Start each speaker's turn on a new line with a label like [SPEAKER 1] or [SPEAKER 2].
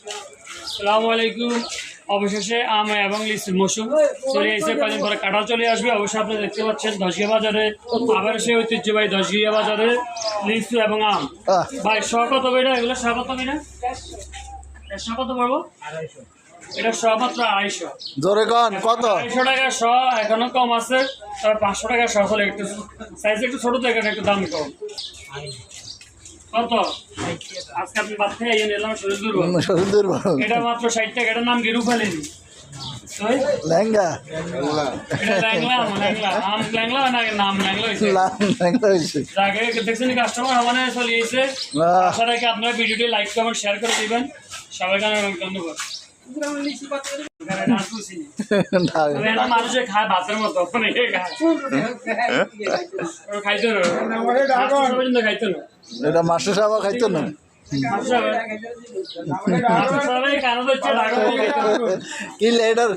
[SPEAKER 1] আসসালামু আলাইকুম। অবশেষে আম এবং লিচুর মৌসুম চলে এসে কয়েকদিন পরে কাঁঠাল চলে আসবে। অবশ্যই আপনারা দেখতে পাচ্ছেন দশগিয়া বাজারে আবার সেই ঐতিহ্যবাহী দশগিয়া বাজারে লিচু এবং আম। ভাই শ কত বেটা এগুলো শ কত কিনা শ কত পড়বো? এটা শ মাত্র 250।
[SPEAKER 2] জোরে কন কত?
[SPEAKER 1] 250 টাকা শ, এখনো কম আছে, তবে 500 টাকা শ হলে একটু সাইজ একটু ছোট থেকে একটু দাম কম। কত আজকে আপনি বাদ থেকে নিলাম শরীর দুর্বল। এটা মাত্র 60 টাকা। এটার নাম কি? রূপালী
[SPEAKER 2] লেঙ্গা
[SPEAKER 1] দেখছেন কাস্টমার মানে চলে এসেছে। আশা রাখি আপনারা ভিডিওটি লাইক কমেন্ট শেয়ার করে দিবেন। সবাইকে ধন্যবাদ। মানুষে খায় ভাতের মতো খাইতো না, খাইতো না।
[SPEAKER 2] এটা মাস্টার সাহেব খাইতো না। কি লেডার